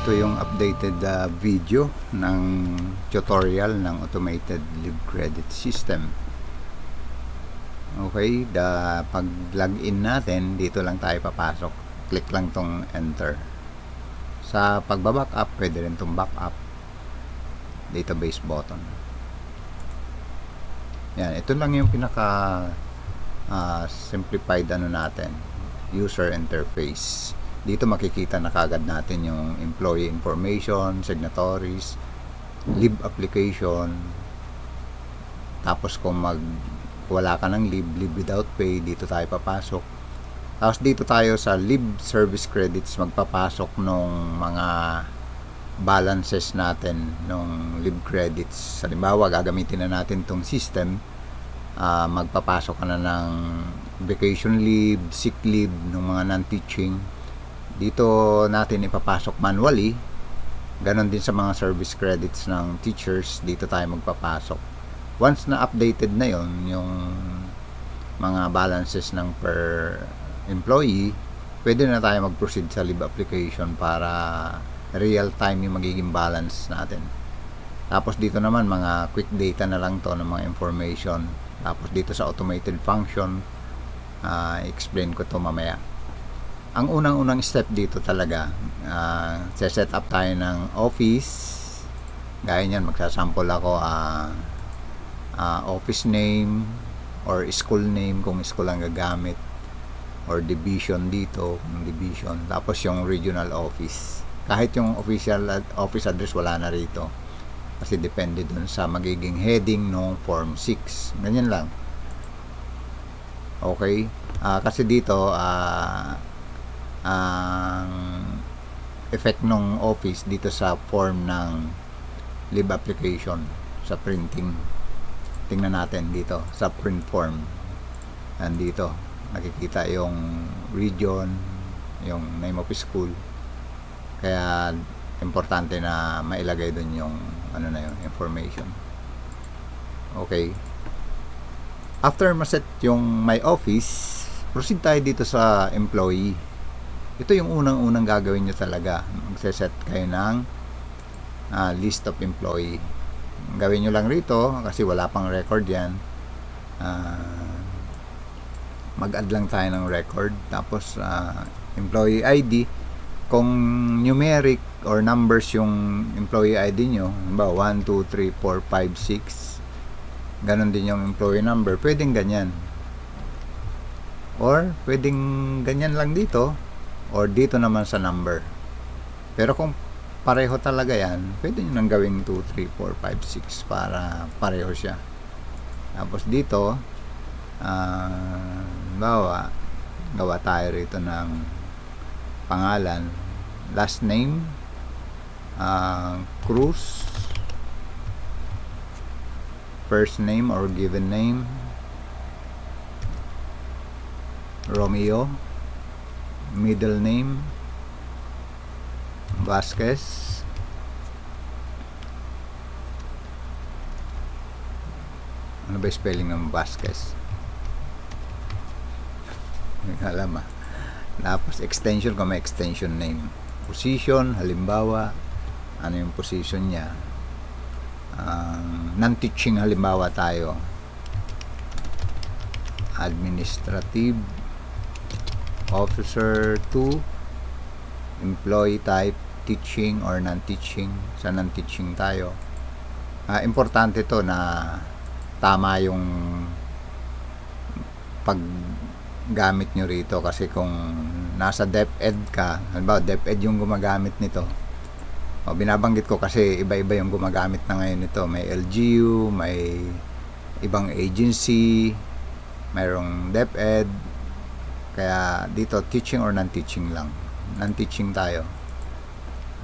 Ito yung updated video ng tutorial ng automated leave credit system. Okay, pag login natin, dito lang tayo papasok. Click lang tong enter. Sa pagba-backup, pwede rin tong backup database button. Yan, ito lang yung pinaka simplified natin, user interface. Dito makikita na kagad natin yung employee information, signatories, leave application. Tapos kung wala ka ng leave without pay, dito tayo papasok. Tapos dito tayo sa leave service credits, magpapasok nung mga balances natin nung leave credits. Halimbawa, gagamitin na natin tong system, magpapasok ka na ng vacation leave, sick leave, ng mga non-teaching. Dito natin ipapasok manually. Ganon din sa mga service credits ng teachers, dito tayo magpapasok. Once na updated na yon yung mga balances ng per employee, pwede na tayo mag-proceed sa leave application para real time yung magiging balance natin. Tapos dito naman mga quick data na lang to ng mga information. Tapos dito sa automated function, explain ko to mamaya. Ang unang step dito talaga, set up tayo ng office. Gaya niyan, magsasample ako office name or school name kung school ang gagamit, or division dito kung division. Tapos yung regional office. Kahit yung official office address wala na rito, kasi depende dun sa magiging heading ng form 6. Ganyan lang. Okay, kasi dito ang effect ng office dito sa form ng leave application sa printing. Tingnan natin dito sa print form. Andito nakikita yung region, yung name of school. Kaya importante na mailagay dun yung yung information. Okay, after maset yung my office, proceed tayo dito sa employee. Ito yung unang gagawin nyo talaga. Magse-set kayo ng list of employee. Gawin nyo lang rito kasi wala pang record yan. Mag-add lang tayo ng record. Tapos employee ID, kung numeric or numbers yung employee ID nyo, halimbawa 1, 2, 3, 4, 5, 6, ganon din yung employee number, pwedeng ganyan, or pwedeng ganyan lang dito, or dito naman sa number. Pero kung pareho talaga yan, pwede nyo nang gawing 2, 3, 4, 5, 6 para pareho siya. Tapos dito gawa tayo rito ng pangalan, last name, Cruz, first name or given name, Romeo, middle name, Vasquez, ano ba spelling ng Vasquez? Hindi ko alam Tapos extension, kung may extension name. Position, halimbawa ano yung position niya. Non-teaching halimbawa tayo, administrative officer 2, employee type teaching or non-teaching. Sa non-teaching tayo. Importante to na tama yung paggamit nyo rito, kasi kung nasa DepEd ka, halimbawa DepEd yung gumagamit nito, binabanggit ko kasi iba-iba yung gumagamit na ngayon nito. May LGU, may ibang agency, mayroong DepEd. Kaya dito teaching or non-teaching lang. Non-teaching tayo.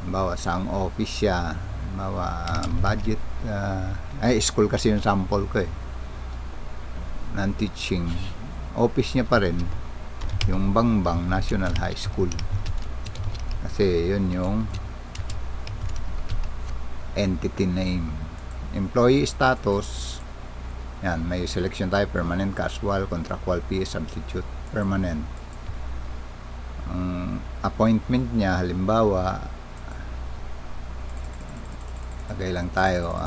Halimbawa saang office siya, halimbawa budget, school kasi yung sample ko non-teaching. Office niya pa rin yung Bangbang National High School, kasi yun yung entity name. Employee status, yan, may selection type, permanent, casual, contractual, PS, substitute, permanent. Appointment niya, halimbawa lagay lang tayo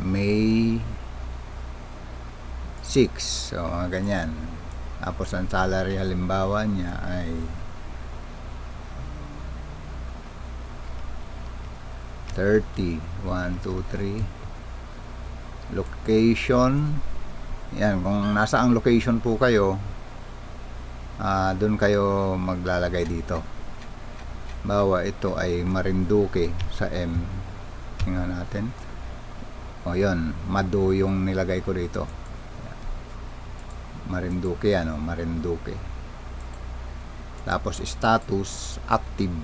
May 6. So ganyan. Tapos ang salary halimbawa niya ay 30. 1, 2, 3. Location. Yan, kung nasa ang location po kayo, doon kayo maglalagay dito. Bawa ito ay Marinduque sa M. Tingnan natin. O yun, Mado yung nilagay ko dito. Marinduque yan, Marinduque. Tapos status active.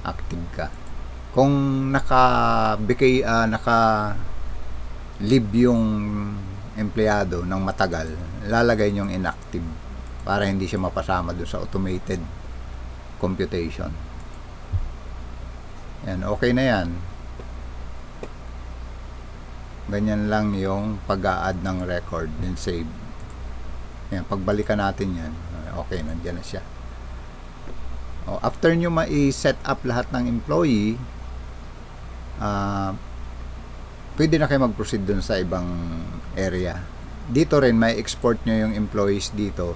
Active ka. Kung naka-leave yung empleyado ng matagal, lalagay nyong inactive para hindi siya mapasama doon sa automated computation. Yan, okay na yan. Ganyan lang yung pag-a-add ng record and save. Yan, pagbalikan natin yan. Okay, nandiyan na siya. After nyo ma-set up lahat ng employee, pwede na kayo mag-proceed dun sa ibang area. Dito rin may export nyo yung employees dito.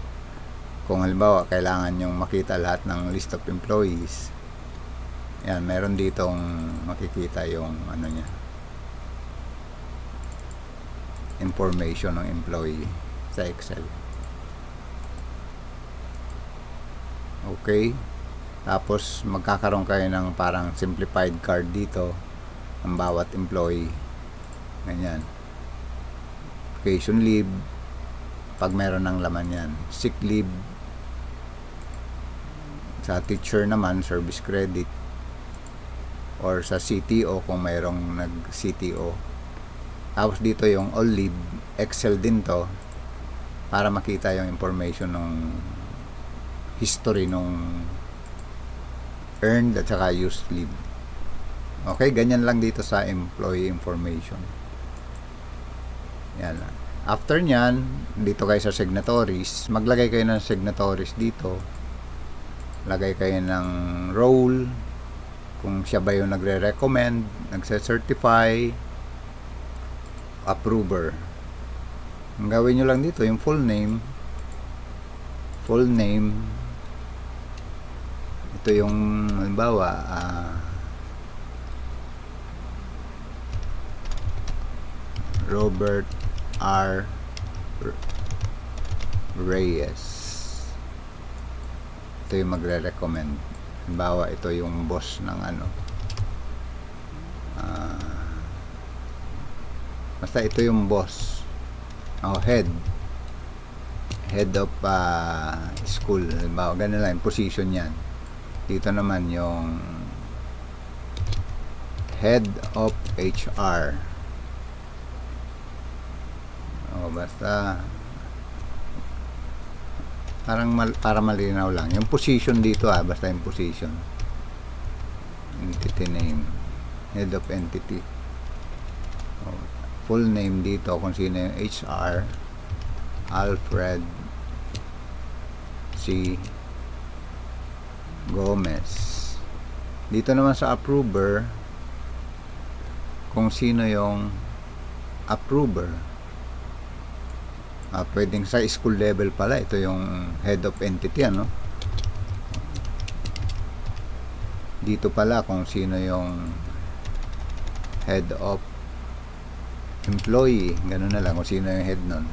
Kung halimbawa kailangan nyong makita lahat ng list of employees, yan, meron ditong makikita yung ano niya, information ng employee sa Excel. Okay, tapos magkakaroon kayo ng parang simplified card dito ang bawat employee. Ganyan. Vacation leave, pag meron ng laman yan. Sick leave. Sa teacher naman, service credit. Or sa CTO kung mayroong nag-CTO. Tapos dito yung all leave, Excel din to para makita yung information ng history nung earned at saka used leave. Okay, ganyan lang dito sa employee information. Yan lang. After nyan, dito kayo sa signatories, maglagay kayo ng signatories dito. Lagay kayo ng role, kung siya ba yung nagre-recommend, nagse-certify, approver. Ang gawin nyo lang dito, yung full name, ito yung halimbawa Robert R. Reyes. Ito yung magre-recommend. Halimbawa ito yung boss ng ano, basta ito yung boss, head of school. Halimbawa ganun lang yung position yan. Dito naman yung head of HR. Basta para malinaw lang yung position dito, basta yung position. Entity name, head of entity. Full name dito kung sino yung HR, Alfred C. Gomez. Dito naman sa approver, kung sino yung approver. Pwedeng sa school level pala, ito yung head of entity, ano? Dito pala kung sino yung head of employee, ganun na lang kung sino yung head nun.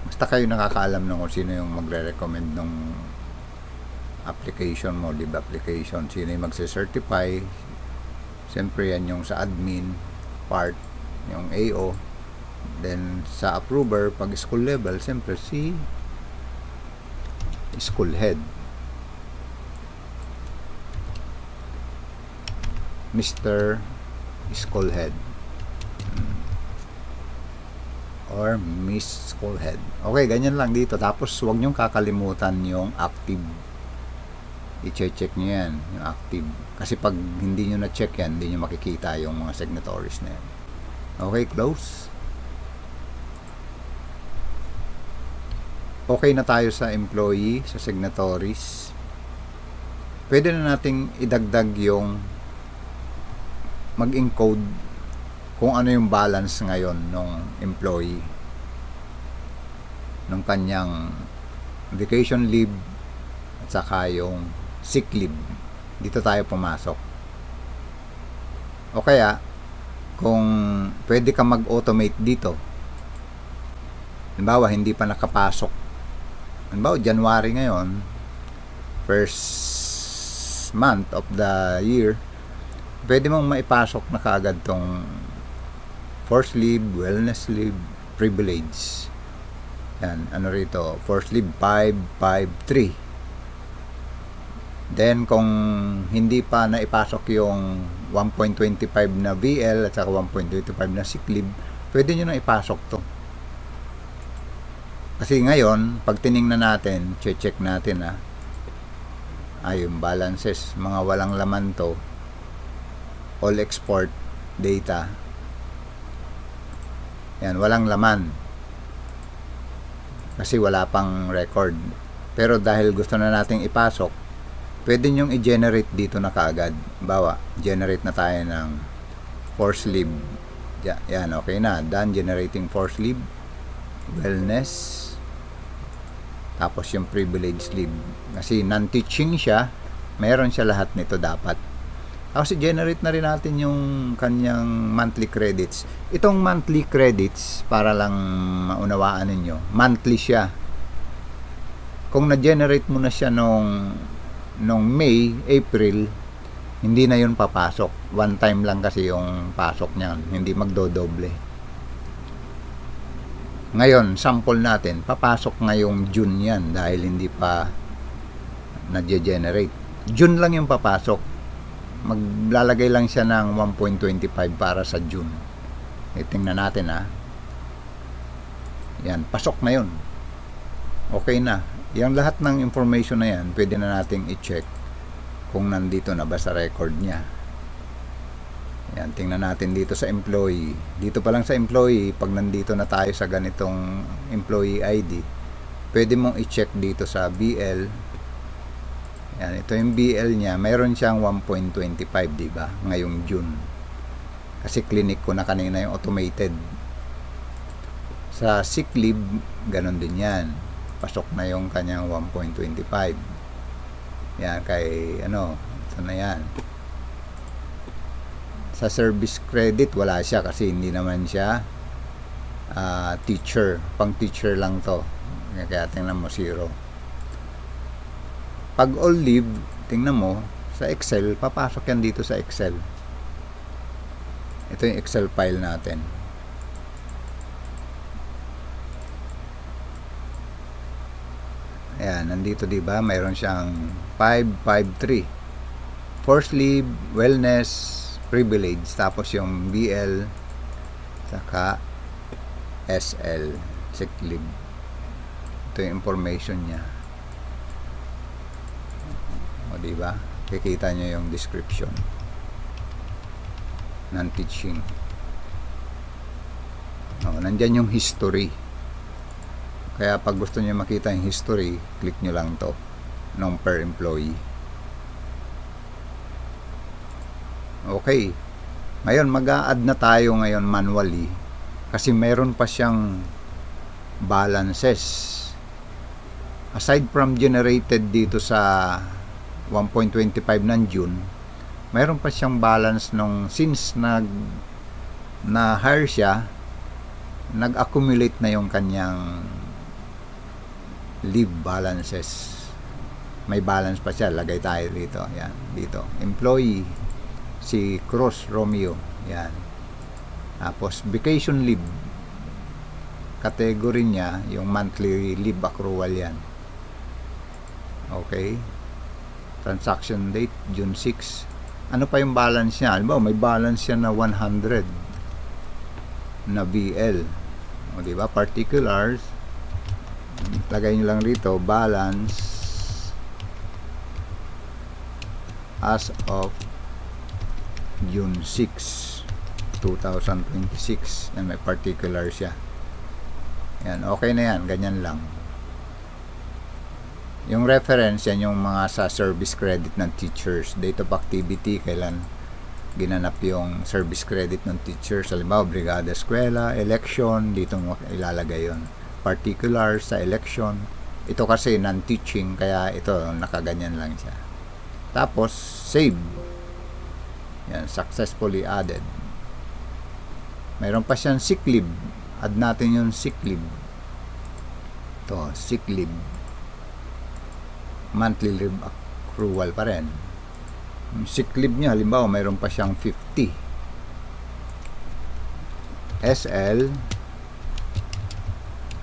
Basta kayo nakakaalam ng kung sino yung magre-recommend ng application mo, leave application, sino yung magse-certify. Siyempre yan yung sa admin part, yung AO. Then sa approver, pag school level, siyempre si school head, Mr. School Head or Miss School Head. Okay, ganyan lang dito. Tapos huwag nyong kakalimutan yung active. I-check nyo yan, yung active. Kasi pag hindi nyo na-check yan, hindi nyo makikita yung mga signatories na yan. Okay, close. Okay na tayo sa employee, sa signatories. Pwede na nating idagdag yung mag-encode kung ano yung balance ngayon ng employee, ng kanyang vacation leave at saka yung sick leave. Dito tayo pumasok. O kaya kung pwede ka mag-automate dito, halimbawa hindi pa nakapasok, halimbawa January ngayon, first month of the year, pwede mong maipasok na kaagad tong forced leave, wellness leave, privilege. Yan, ano rito, forced leave 553. Then kung hindi pa naipasok yung 1.25 na VL at saka 1.25 na sick leave, pwede nyo na ipasok to. Kasi ngayon, pag tiningnan natin, check natin yung balances, mga walang laman to, all export data. Yan, walang laman. Kasi wala pang record. Pero dahil gusto na nating ipasok, pwede nyong i-generate dito na kaagad. Bawa, generate na tayo ng forced leave. Yan, okay na. Done generating forced leave. Wellness. Tapos yung privilege leave. Kasi non-teaching siya, mayroon siya lahat nito dapat. Tapos i-generate na rin natin yung kanyang monthly credits. Itong monthly credits, para lang maunawaan ninyo, monthly siya. Kung na-generate mo na siya nung May, April, hindi na yun papasok. One time lang kasi yung pasok niyan, hindi magdodoble. Ngayon, sample natin, papasok ngayong June yan dahil hindi pa na-generate. June lang yung papasok. Maglalagay lang siya ng 1.25 para sa June. Tingnan natin Yan, pasok na yun. Okay na. Yung lahat ng information na yan, pwede na nating i-check kung nandito na ba sa record niya. Yan, tingnan natin dito sa employee. Dito pa lang sa employee, pag nandito na tayo sa ganitong employee ID, pwede mong i-check dito sa BL. Yan, ito yung BL niya. Mayroon siyang 1.25, diba? Ngayong June. Kasi clinic ko na kanina yung automated. Sa sick leave, ganun din yan. Pasok na yung kanyang 1.25. Yan, kay ito na yan. Sa service credit, wala siya kasi hindi naman siya teacher. Pang teacher lang to. Kaya tingnan mo, 0. Pag all leave, tingnan mo, sa Excel, papasok yan dito sa Excel. Ito yung Excel file natin. Ayan, nandito diba, mayroon siyang 553. Forced leave, wellness, privilege, tapos yung BL, saka SL, sick leave. Ito yung information niya. O diba? Kikita nyo yung description. Non-teaching. O, nandyan yung history. Kaya pag gusto nyo makita yung history, click nyo lang to nung per employee. Okay. Ngayon, mag-a-add na tayo ngayon manually kasi mayroon pa siyang balances. Aside from generated dito sa 1.25 ng June, mayroon pa siyang balance nung since na-hire siya, nag-accumulate na yung kanyang leave balances. May balance pa siya, lagay tayo dito. Yan, dito. Employee, si Cruz Romeo. Yan. Tapos, vacation leave. Category niya, yung monthly leave accrual yan. Okay. Transaction date, June 6. Ano pa yung balance niya? Alam mo, may balance siya na 100 na BL. O, diba? Particulars. Lagay nyo lang rito, balance as of June 6, 2026. Yan, may particular siya. Yan, okay na yan. Ganyan lang. Yung reference, yan yung mga sa service credit ng teachers. Date of activity, kailan ginanap yung service credit ng teachers. Halimbawa, brigada eskwela, election, dito mo ilalagay yon. Particular sa election. Ito kasi non-teaching, kaya ito, nakaganyan lang siya. Tapos, save. Yan, successfully added. Mayroon pa siyang sick leave. Add natin yung sick leave. Ito, sick leave. Monthly leave accrual pa rin. Yung sick leave niya, halimbawa, mayroon pa siyang 50. SL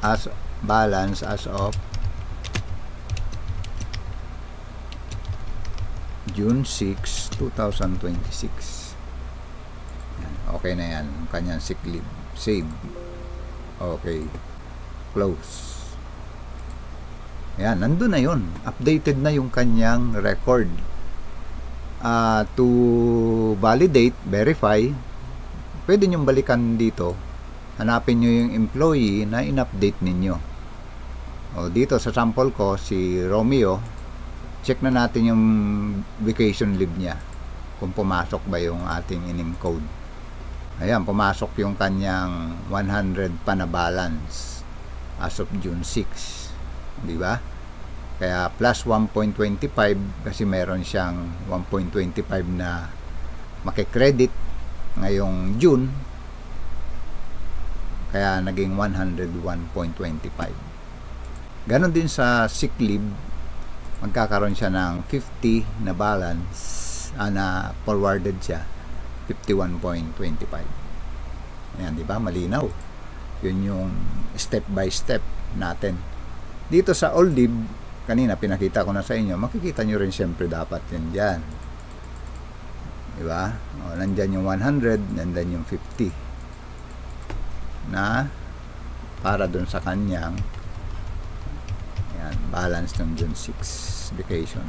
as balance as of June 6, 2026. Yan, okay na yan. Kanyang sick leave. Save. Okay. Close. Yan, nandun na yun. Updated na yung kanyang record. To validate, verify, pwede nyong balikan dito. Hanapin nyo yung employee na in-update ninyo. O, dito sa sample ko, si Romeo, check na natin yung vacation leave niya. Kung pumasok ba yung ating in-encode. Ayan, pumasok yung kanyang 100 pa na balance as of June 6. Di ba? Kaya plus 1.25 kasi meron siyang 1.25 na makikredit ngayong June. Kaya naging 101.25. Ganon din sa sick leave, magkakaroon siya ng 50 na balance na forwarded siya 51.25. Ayan, di ba? Malinaw. Yun yung step by step natin. Dito sa all leave, kanina pinakita ko na sa inyo, makikita nyo rin siyempre dapat yan dyan. Diba? O, nandyan yung 100, nandyan yung 50. Na para dun sa kanyang yan, balance ng June 6 vacation.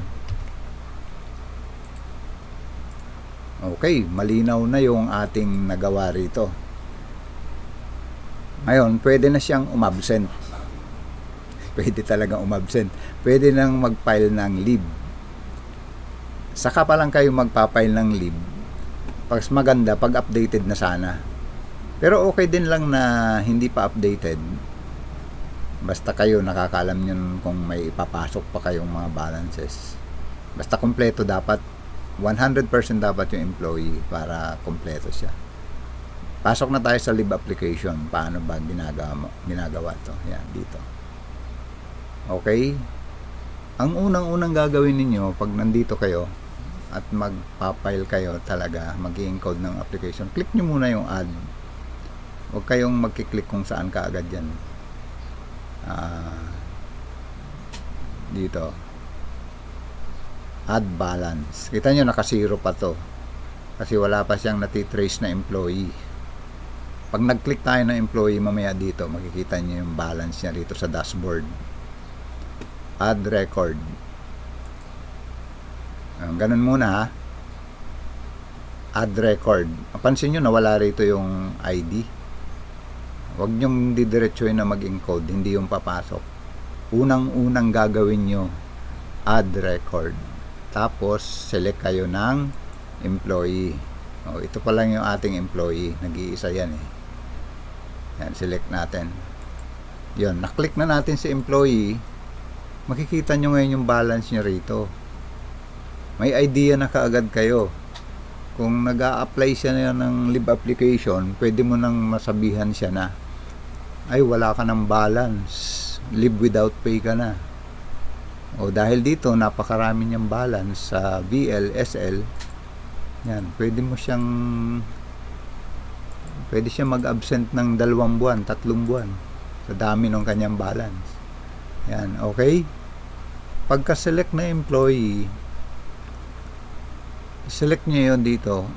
Okay, malinaw na yung ating nagawa rito. Ngayon, pwede na siyang umabsent. Pwede talagang umabsent. Pwede nang mag-file ng leave. Saka pa lang kayo magpa-file ng leave. Pag maganda, pag updated na sana. Pero okay din lang na hindi pa updated. Basta kayo nakakaalam yun kung may ipapasok pa kayong mga balances. Basta kompleto dapat. 100% dapat yung employee para kompleto siya. Pasok na tayo sa leave application. Paano ba ginagawa to? Yan, dito. Okay? Ang unang-unang gagawin ninyo pag nandito kayo at magpa-file kayo talaga, mag-i-encode ng application, click nyo muna yung add. Huwag kayong magkiklik kung saan kaagad yan. Dito. Add balance. Kita nyo, naka-zero pa to. Kasi wala pa siyang natitrace na employee. Pag nag-click tayo ng employee mamaya dito, makikita nyo yung balance niya dito sa dashboard. Add record. Ganun muna ha. Add record. Pansin nyo nawala rito yung ID. Huwag nyong didiretsuhin na mag-encode, hindi yung papasok. Unang-unang gagawin nyo, add record. Tapos select kayo ng employee. Ito pa lang yung ating employee. Nag-iisa yan eh. Yan, select natin. Yun, naklik na natin si employee. Makikita nyo ngayon yung balance nyo rito. May idea na kaagad kayo. Kung nag-a-apply siya na ng leave application, pwede mo nang masabihan siya na, ay wala ka ng balance, leave without pay ka na. O dahil dito, napakarami niyang balance sa VL, SL, yan, pwede siya mag-absent ng 2 buwan, 3 buwan sa dami ng kanyang balance. Yan, okay? Pagka-select na employee, select nyo yun dito.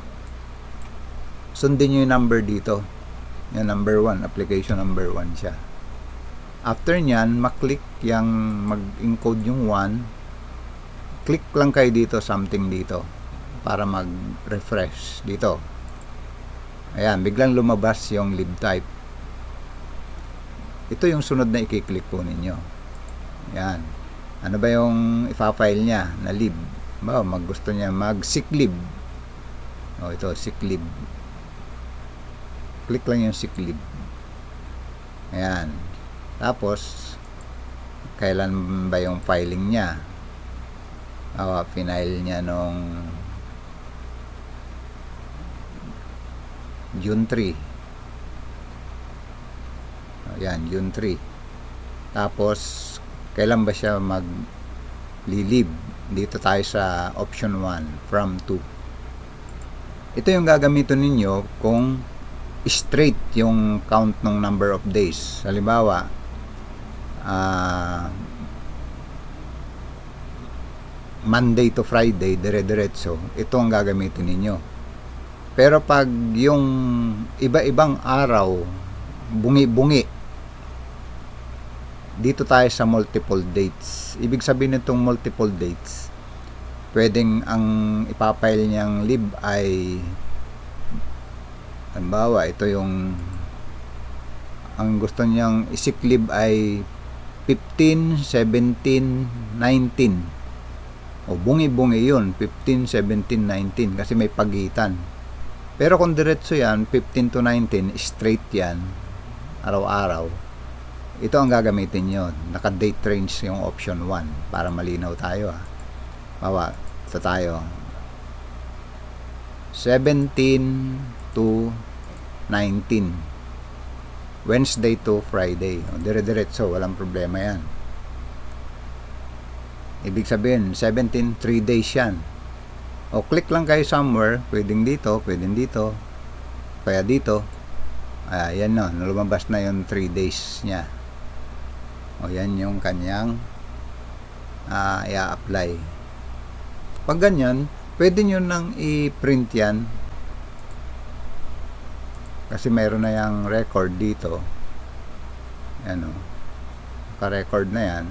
Sundin nyo yung number dito. Yan, number 1, application number 1 siya. After nyan, maklik yung mag-encode yung 1. Click lang kayo dito, something dito, para mag-refresh dito. Ayan, biglang lumabas yung leave type. Ito yung sunod na i-click po ninyo. Yan. Ano ba yung ipa-file niya na leave? Gusto niya mag sick leave. Ito, sick leave. Click lang yung sick leave. Ayan. Tapos, kailan ba yung filing niya? Final niya nung June 3. Ayan, June 3. Tapos, kailan ba siya mag-leave? Dito tayo sa option 1, from to. Ito yung gagamitin ninyo kung straight yung count ng number of days. Halimbawa, Monday to Friday, dire-diretso, ito ang gagamitin ninyo. Pero pag yung iba-ibang araw, bungi-bungi, dito tayo sa multiple dates. Ibig sabihin nitong multiple dates, pwedeng ang ipapile niyang leave ay, halimbawa, ito yung ang gusto niyang sick leave ay 15, 17, 19. Bungi-bungi yun, 15, 17, 19, kasi may pagitan. Pero kung diretso yan, 15 to 19, straight yan, araw-araw, ito ang gagamitin nyo. Naka-date range yung option 1 para malinaw tayo. Ito tayo, 17 to 19, Wednesday to Friday. Dire-diretso, walang problema yan. Ibig sabihin, 17, 3 days yan. Click lang kayo somewhere, pwedeng dito, kaya dito. Yan no, lumabas na yung 3 days niya. Yan yung kanyang i-apply. Pag ganyan, pwede nyo nang i-print yan. Kasi meron na yung record dito. Ano, naka-record na yan.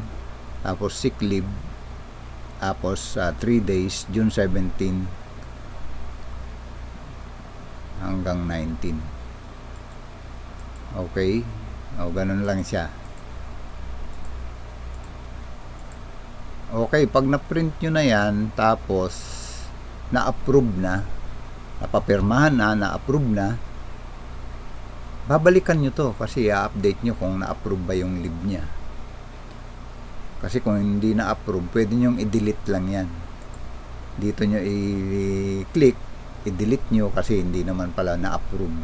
Tapos sick leave. Tapos 3 days, June 17 hanggang 19. Okay? Ganun lang siya. Okay, pag na-print nyo na yan, tapos na-approve na, napapirmahan na, na-approve na, babalikan nyo to kasi i-update nyo kung na-approve ba yung leave niya. Kasi kung hindi na-approve, pwede nyo i-delete lang yan. Dito nyo i-click, i-delete nyo kasi hindi naman pala na-approve.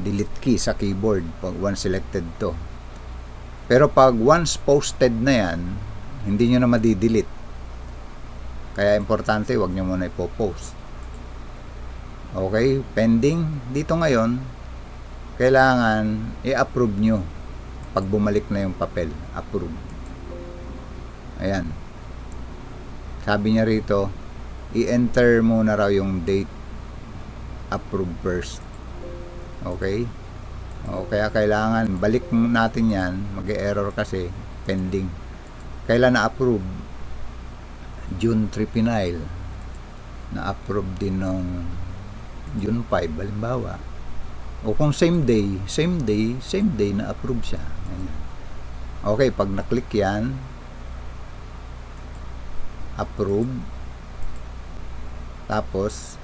Delete key sa keyboard pag once selected to. Pero pag once posted na yan, hindi nyo na madi-delete. Kaya importante, wag nyo muna ipopost. Okay, pending. Dito ngayon, kailangan i-approve nyo. Pag bumalik na yung papel, approve. Ayan. Sabi niya rito, i-enter muna raw yung date. Approve first. Okay? Kaya kailangan, balik natin yan. Mag-error kasi, pending. Kailan na-approve? June 3 final. Na-approve din nung June 5, halimbawa. Kung same day na-approve siya. Ayan. Okay, pag na-click yan, approve. Tapos,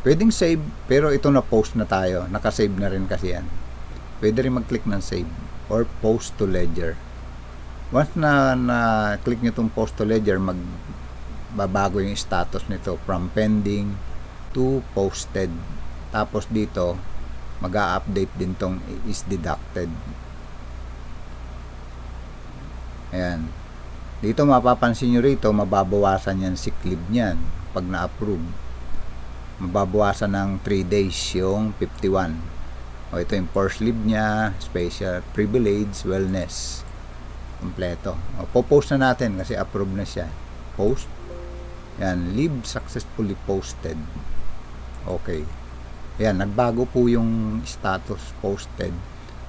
pwedeng save, pero ito na post na tayo. Naka-save na rin kasi yan. Pwede rin mag-click ng save or post to ledger. Once na click nyo itong post to ledger, magbabago yung status nito from pending to posted. Tapos dito, mag-a-update din tong is deducted. Ayan. Dito mapapansin nyo rito, mababawasan yan sick leave niyan pag na-approve. Mababawasan ng 3 days yung 51. Ito yung first leave niya, special privilege, wellness. Kompleto. Po-post na natin kasi approve na siya. Post. Yan, leave successfully posted. Okay. Yan, nagbago po yung status posted.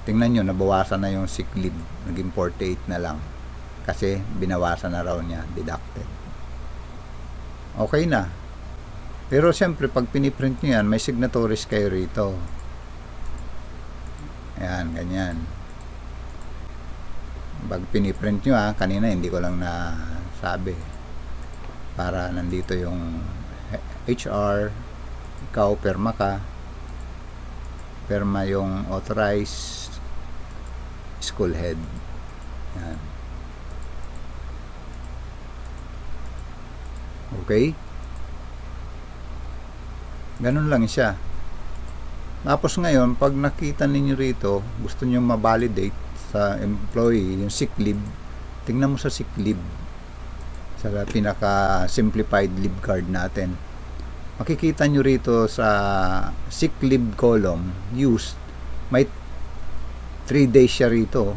Tingnan nyo, nabawasan na yung sick leave. Naging 48 na lang. Kasi binawasan na raw niya, deducted. Okay na. Pero siyempre, pag piniprint nyo yan, may signatories kayo rito. Ayan, ganyan. Pag piniprint nyo kanina hindi ko lang nasabi. Para nandito yung HR, ikaw, perma ka. Perma yung authorized school head. Yan. Okay? Ganun lang siya. Tapos ngayon, pag nakita ninyo rito, gusto nyo ma-validate sa employee, yung sick leave, tingnan mo sa sick leave. Sa pinaka-simplified leave card natin. Makikita nyo rito sa sick leave column, used, may 3 days siya rito.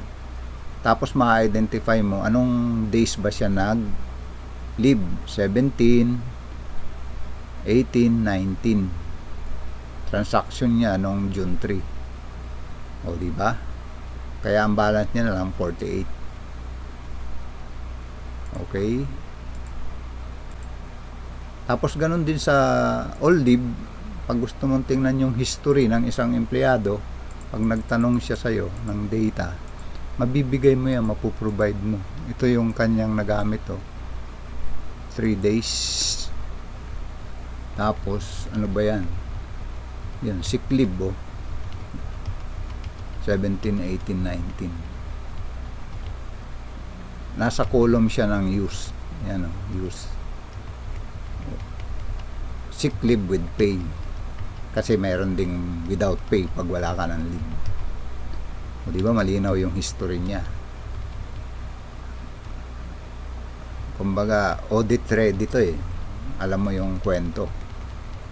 Tapos ma-identify mo anong days ba siya nag-leave. 17, 18, 19. Transaction niya nung June 3. O, diba? Kaya ang balance niya na lang 48. Okay? Tapos ganun din sa all leave, pag gusto mong tingnan yung history ng isang empleyado, pag nagtanong siya sa'yo ng data, mabibigay mo yan, mapuprovide mo. Ito yung kanyang nagamit 3 days. Tapos, ano ba yan? Yan, sick leave 17, 18, 19. Nasa column siya ng use. Yan use. Sick leave with pay. Kasi mayroon ding without pay pag wala ka ng leave. O, di ba malinaw yung history niya. Kumbaga, audit ready to Alam mo yung kwento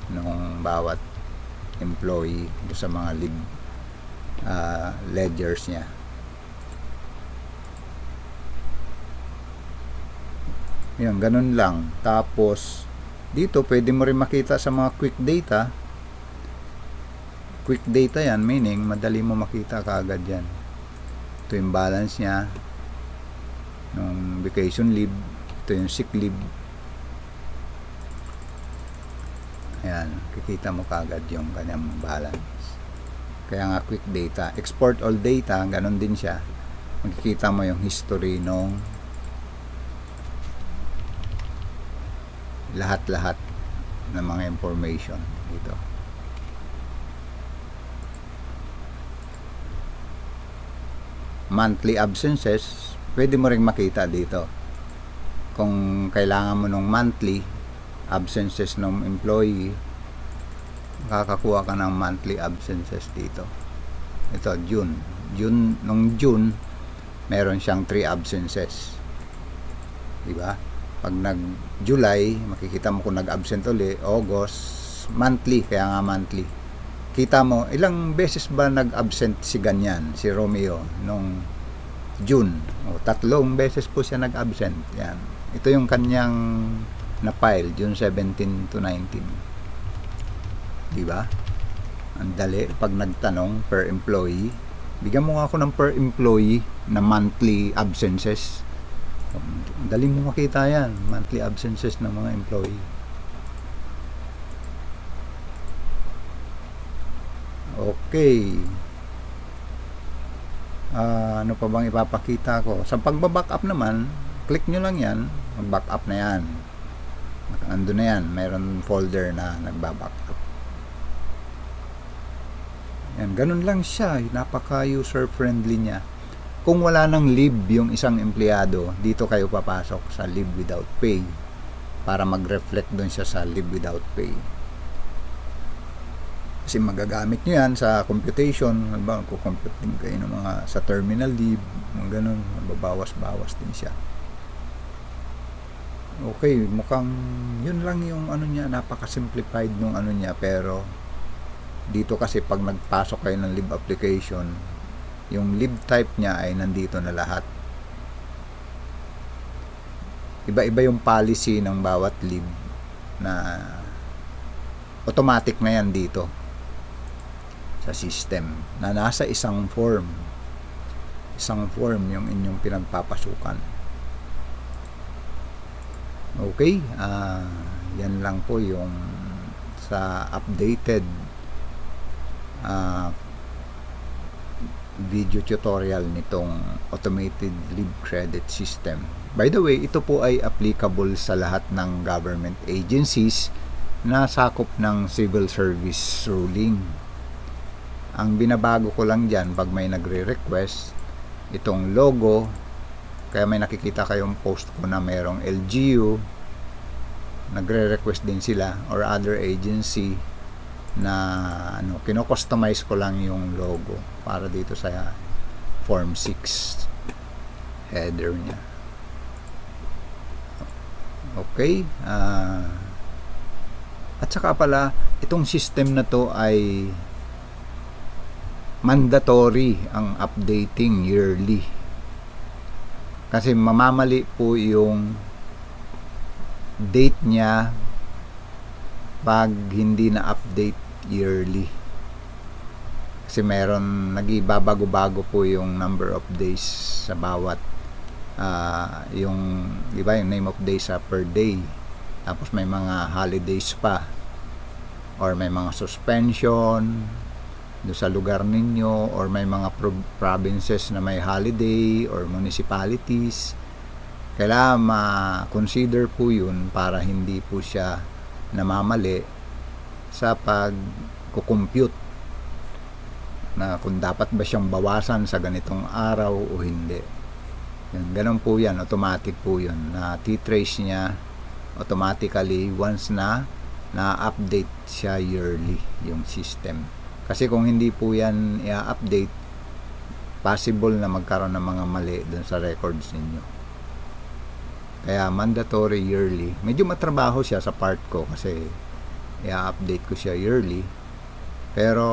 nung bawat employee sa mga leave ledgers niya. Yan, ganun lang. Tapos, dito, pwede mo rin makita sa mga quick data. Quick data yan, meaning, madali mo makita kaagad yan. Ito yung balance niya ng vacation leave. Ito yung sick leave. Ayan, kikita mo kaagad yung kanyang balance. Kaya nga quick data. Export all data, ganun din siya. Makikita mo yung history nung lahat-lahat ng mga information dito. Monthly absences, pwede mo ring makita dito. Kung kailangan mo nung monthly absences ng employee, makakakuha ka ng monthly absences dito. Ito, nung June, meron siyang 3 absences. Diba? Pag nag-July, makikita mo kung nag-absent uli. August, monthly, kaya nga monthly. Kita mo, ilang beses ba nag-absent si ganyan, si Romeo, nung June? 3 beses po siya nag-absent. Yan. Ito yung kanyang na-file, June 17 to 19. Diba? Ang dali pag nagtanong per employee. Bigyan mo nga ako ng per employee na monthly absences. Dali mo makita yan, monthly absences ng mga employee. Okay. Ano pa bang ipapakita ko? Sa pagba-backup naman, click nyo lang yan, mag-backup na yan. Ando na yan, mayroon folder na nagba-backup. Yan, ganun lang siya, napaka user friendly niya. Kung wala nang leave yung isang empleyado, dito kayo papasok sa leave without pay para mag-reflect doon siya sa leave without pay. Kasi magagamit nyo yan sa computation, halimbawa kukompute din kayo ng mga sa terminal leave, mga ganun, mababawas-bawas din siya. Okay, mukhang yun lang yung ano niya, napaka-simplified nung ano niya, pero dito kasi pag nagpasok kayo ng leave application, yung leave type niya ay nandito na lahat. Iba-iba yung policy ng bawat leave na automatic na yan dito sa system na nasa isang form yung inyong pinagpapasukan. Okay, yan lang po yung sa updated video tutorial nitong automated leave credit system. By the way, ito po ay applicable sa lahat ng government agencies na sakop ng civil service ruling. Ang binabago ko lang dyan, pag may nagre-request, itong logo, kaya may nakikita kayong post ko na merong LGU, nagre-request din sila, or other agency na kino-customize ko lang yung logo para dito sa Form 6 header niya. Okay, at saka pala itong system na to ay mandatory ang updating yearly, kasi mamamali po yung date niya pag hindi na update yearly, kasi meron nag-ibabago-bago po yung number of days sa bawat yung di ba yung name of days per day, tapos may mga holidays pa or may mga suspension do sa lugar ninyo, or may mga provinces na may holiday or municipalities. Kailangan ma-consider po yun para hindi po siya namamali sa pag-compute na kung dapat ba siyang bawasan sa ganitong araw o hindi. Yan, ganun po yan, automatic po yun, na titrace niya automatically once na na-update siya yearly yung system. Kasi kung hindi po yan i-update, possible na magkaroon ng mga mali dun sa records ninyo. Kaya mandatory yearly. Medyo matrabaho siya sa part ko kasi i-update ko siya yearly. Pero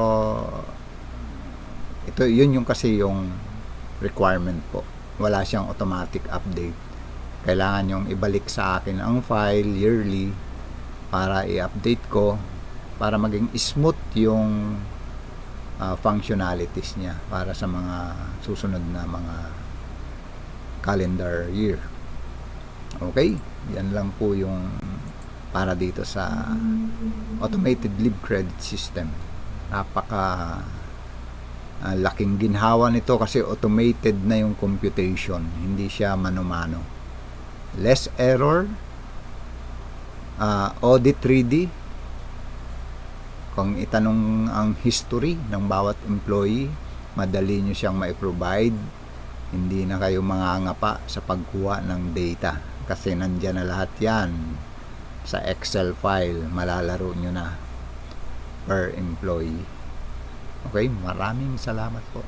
yun yung kasi yung requirement po. Wala siyang automatic update. Kailangan yung ibalik sa akin ang file yearly para i-update ko, para maging smooth yung functionalities niya para sa mga susunod na mga calendar year. Okay, yan lang po yung para dito sa automated leave credit system. Napaka laking ginhawa nito kasi automated na yung computation, hindi siya mano-mano. Less error, audit ready. Kung itanong ang history ng bawat employee, madali nyo siyang mai-provide. Hindi na kayo mangangapa sa pagkuha ng data kasi nandyan na lahat yan sa Excel file. Malalaro nyo na per employee. Okay, maraming salamat po.